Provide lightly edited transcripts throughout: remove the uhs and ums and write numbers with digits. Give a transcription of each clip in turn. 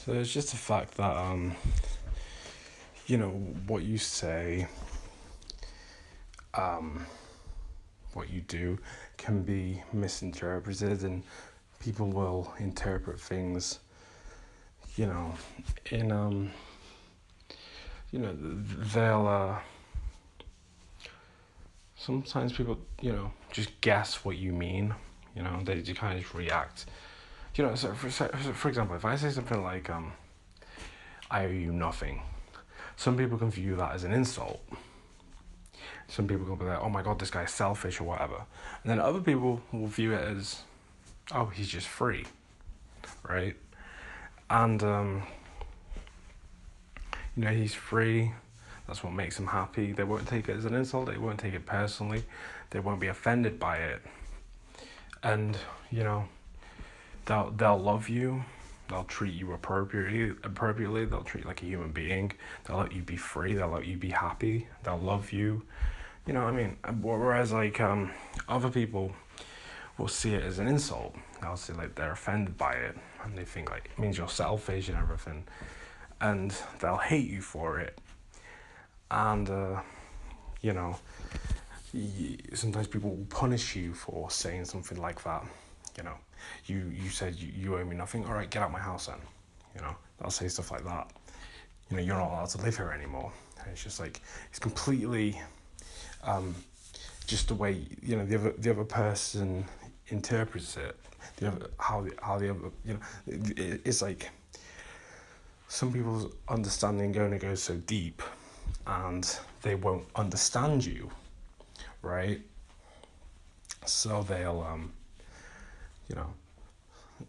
So it's just the fact that what you say, um, what you do can be misinterpreted, and people will interpret things, you know, in they'll sometimes people, just guess what you mean. They kind of just react. So for example, if I say something like I owe you nothing, some people can view that as an insult. Some people can be like, oh my god, this guy's selfish or whatever. And then other people will view it as, oh, he's just free, right? And, he's free. That's what makes him happy. They won't take it as an insult. They won't take it personally. They won't be offended by it. And, they'll love you. They'll treat you appropriately. They'll treat you like a human being. They'll let you be free. They'll let you be happy. They'll love you. You know what I mean? Whereas, other people will see it as an insult. They'll see, they're offended by it. And they think, it means you're selfish and everything. And they'll hate you for it. And, sometimes people will punish you for saying something like that. You said you owe me nothing. All right, get out of my house then. They'll say stuff like that. You're not allowed to live here anymore. And it's just it's completely just the way the other person interprets it. How the other it's like some people's understanding only goes so deep, and they won't understand you, right? So they'll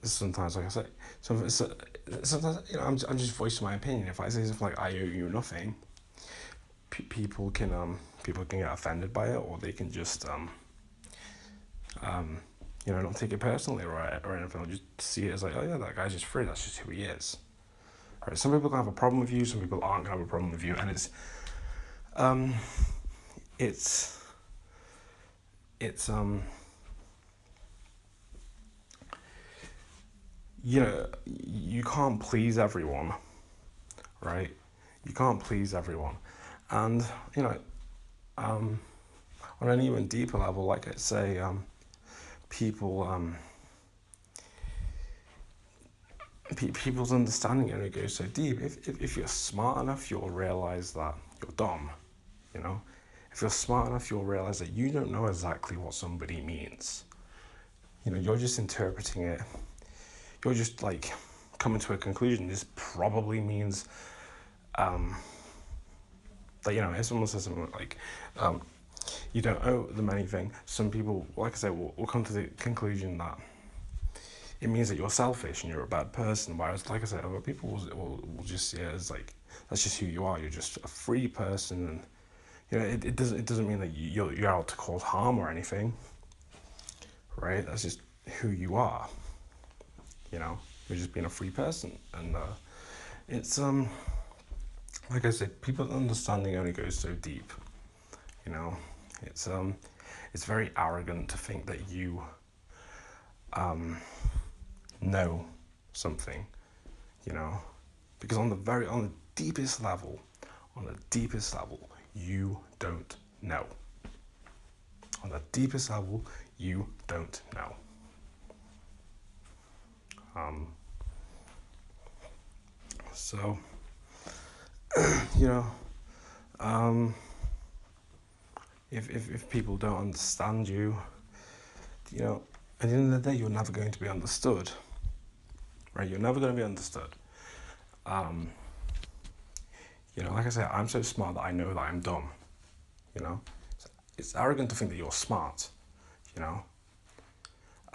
sometimes, like I say, sometimes I'm just voicing my opinion. If I say something like I owe you nothing, people can get offended by it, or they can just not take it personally or anything. They'll just see it as oh yeah, that guy's just free. That's just who he is. Right? Some people can have a problem with you. Some people aren't gonna have a problem with you, and it's you can't please everyone, right? You can't please everyone, and on an even deeper level, like I say, people people's understanding only goes so deep. If you're smart enough, you'll realize that you're dumb. If you're smart enough, you'll realize that you don't know exactly what somebody means. You're just interpreting it. You're just coming to a conclusion. This probably means that if someone says something you don't owe them anything, some people, like I say, will come to the conclusion that it means that you're selfish and you're a bad person. Whereas, like I said, other people will just see it as that's just who you are. You're just a free person, and it doesn't mean that you're out to cause harm or anything, right? That's just who you are. You're just being a free person, and it's like I said, people's understanding only goes so deep. It's very arrogant to think that you know something, because on the deepest level, you don't know. On the deepest level, you don't know. So, if people don't understand you, at the end of the day, you're never going to be understood, right? You're never going to be understood. Like I said, I'm so smart that I know that I'm dumb. It's arrogant to think that you're smart.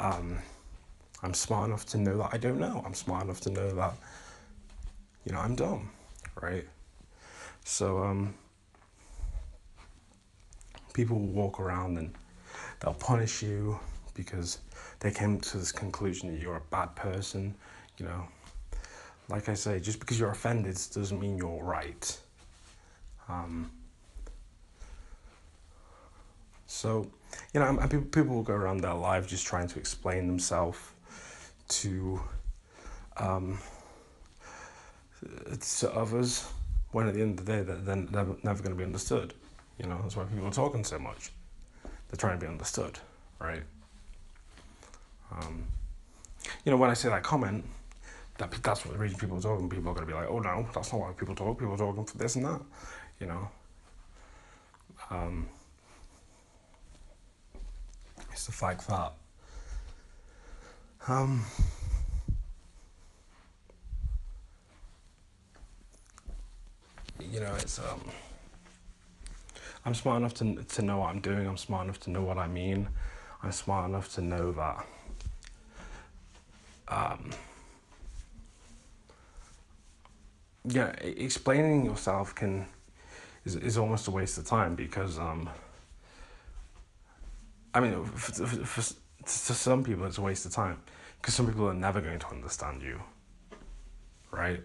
I'm smart enough to know that I don't know. I'm smart enough to know that, I'm dumb, right? So, people will walk around and they'll punish you because they came to this conclusion that you're a bad person, Like I say, just because you're offended doesn't mean you're right. So, and people will go around their life just trying to explain themselves to to others, when at the end of the day they're never going to be understood. That's why people are talking so much. They're trying to be understood, right? When I say that comment, that's what the reason people are talking. People are going to be like, oh no, that's not why people talk. People are talking for this and that, It's the fact that it's I'm smart enough to know what I'm doing. I'm smart enough to know what I mean. I'm smart enough to know that explaining yourself is almost a waste of time, because to some people it's a waste of time, because some people are never going to understand you, right?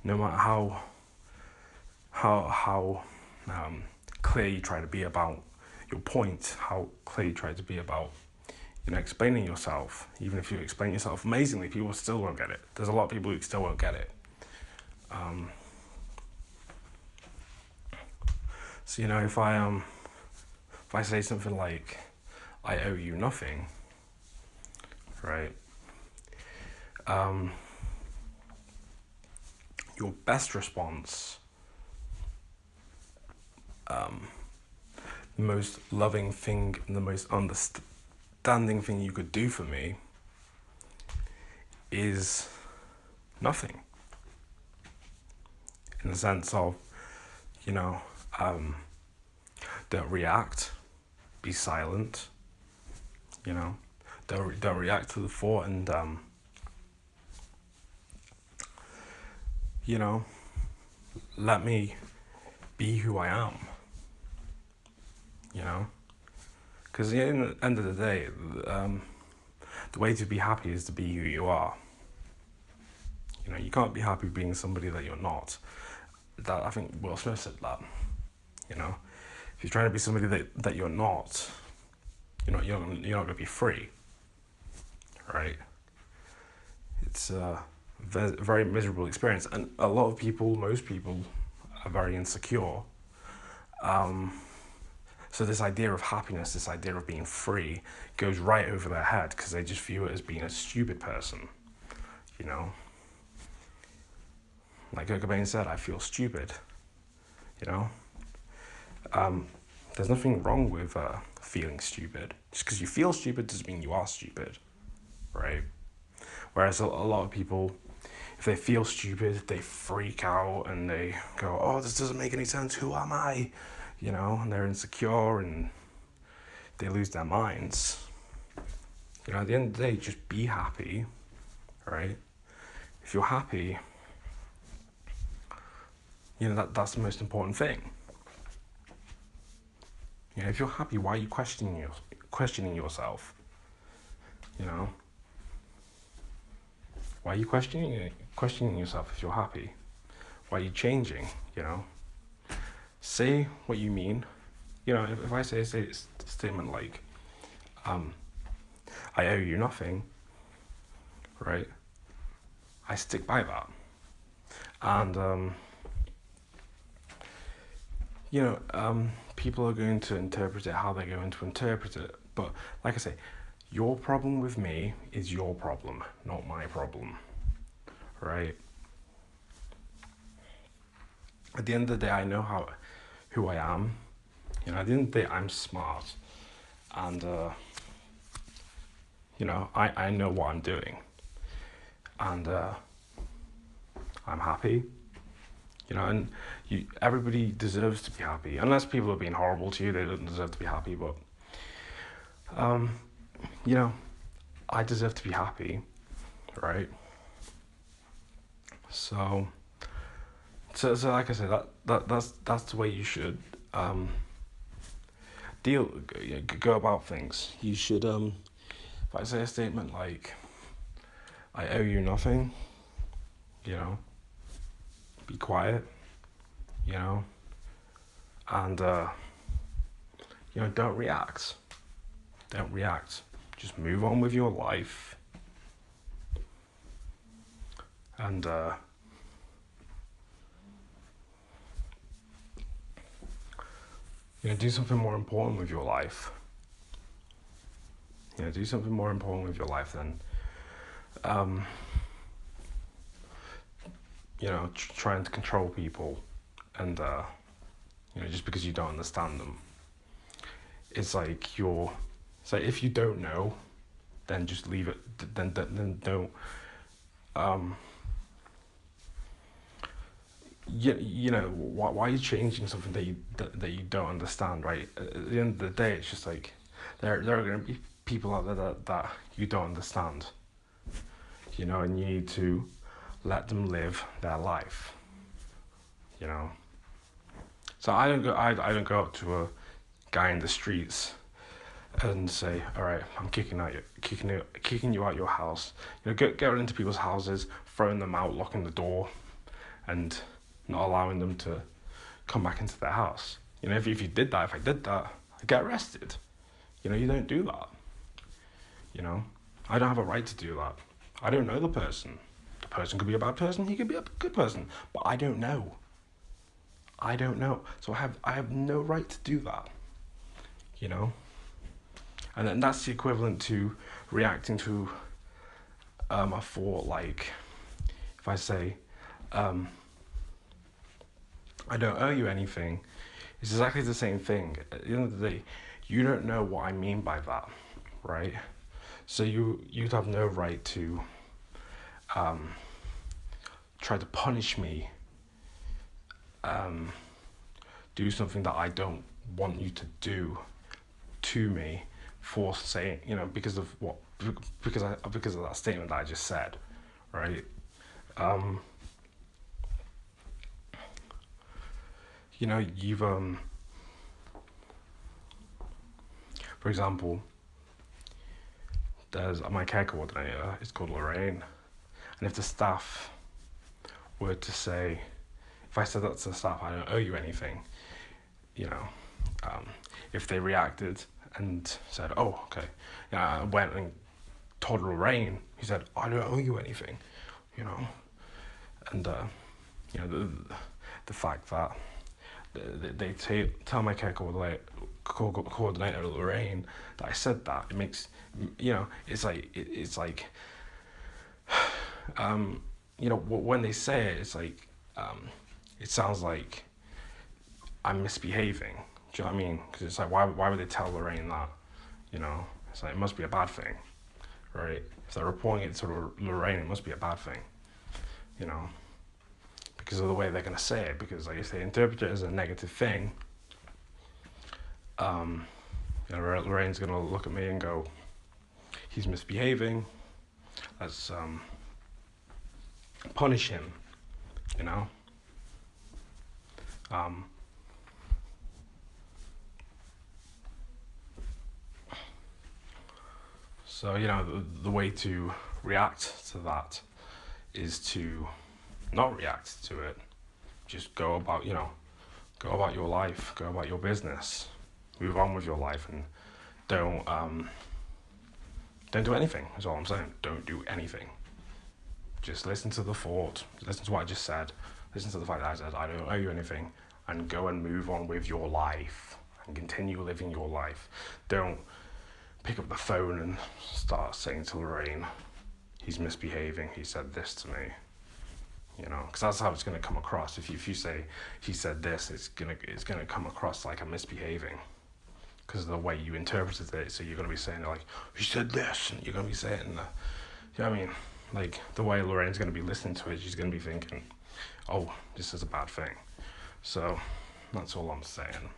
No matter how clear you try to be about your point, how clear you try to be about explaining yourself. Even if you explain yourself amazingly, people still won't get it. There's a lot of people who still won't get it. So if I say something like, I owe you nothing, right? Your best response, the most loving thing and the most understanding thing you could do for me is nothing. In the sense of, don't react, be silent, don't react to the thought, and let me be who I am, because at the end of the day, the way to be happy is to be who you are. You can't be happy being somebody that you're not. That, I think Will Smith said that. If you're trying to be somebody that you're not, you're not going to be free, right? It's a very miserable experience, and a lot of people, most people, are very insecure. So this idea of happiness, this idea of being free, goes right over their head, because they just view it as being a stupid person, Like Kurt Cobain said, I feel stupid, There's nothing wrong with feeling stupid. Just because you feel stupid doesn't mean you are stupid, right? Whereas a lot of people, if they feel stupid, they freak out and they go, oh, this doesn't make any sense, who am I? And they're insecure and they lose their minds. At the end of the day, just be happy, right? If you're happy, that's the most important thing. If you're happy, why are you questioning yourself? Why are you questioning yourself if you're happy? Why are you changing? Say what you mean. If I say a statement like, I owe you nothing, right? I stick by that. And people are going to interpret it how they're going to interpret it. But like I say, your problem with me is your problem, not my problem, right? At the end of the day, I know who I am. At the end of the day, I'm smart. And, I know what I'm doing. And I'm happy. And everybody deserves to be happy. Unless people are being horrible to you, they don't deserve to be happy. But, I deserve to be happy, right? So like I said, that's the way you should go about things. You should, if I say a statement like, I owe you nothing, be quiet, and don't react. Just move on with your life, and Do something more important with your life. Do something more important with your life than, trying to control people, and just because you don't understand them. It's like if you don't know, then just leave it. Then don't. Why are you changing something that you don't understand, right? At the end of the day, it's just like there are going to be people out there that you don't understand, and you need to let them live their life, So I don't go up to a guy in the streets and say, all right, I'm kicking you out your house. Going into people's houses, throwing them out, locking the door, and not allowing them to come back into their house. If I did that, I'd get arrested. You don't do that. I don't have a right to do that. I don't know the person. The person could be a bad person, he could be a good person, but I don't know. So I have no right to do that. And then that's the equivalent to reacting to a thought, like if I say, I don't owe you anything, it's exactly the same thing. At the end of the day, you don't know what I mean by that, right? So you'd have no right to try to punish me, do something that I don't want you to do to me for saying, because of that statement that I just said, right? You've for example, there's my care coordinator. It's called Lorraine, and if the staff were to say, if I said that to the staff, I don't owe you anything, if they reacted and said, oh, okay, I went and told Lorraine, he said, I don't owe you anything, and the fact that they tell my care coordinator Lorraine that I said that, it makes, it's like when they say it, it's like, it sounds like I'm misbehaving. Do you know what I mean? Because it's like, why would they tell Lorraine that? It's like, it must be a bad thing, right? If they're reporting it to Lorraine, it must be a bad thing, because of the way they're going to say it. Because like if they interpret it as a negative thing, Lorraine's going to look at me and go, he's misbehaving, let's punish him, So, the way to react to that is to not react to it. Just go about your life, go about your business, move on with your life, and don't do anything. That's all I'm saying. Don't do anything. Just listen to the thought, listen to what I just said, listen to the fact that I said I don't owe you anything, and go and move on with your life and continue living your life. Don't pick up the phone and start saying to Lorraine, he's misbehaving, he said this to me, because that's how it's going to come across. If you say he said this, it's gonna come across like I'm misbehaving because of the way you interpreted it. So you're going to be saying like, he said this, and you're going to be saying you know what I mean, like the way Lorraine's going to be listening to it, she's going to be thinking, oh, this is a bad thing. So that's all I'm saying.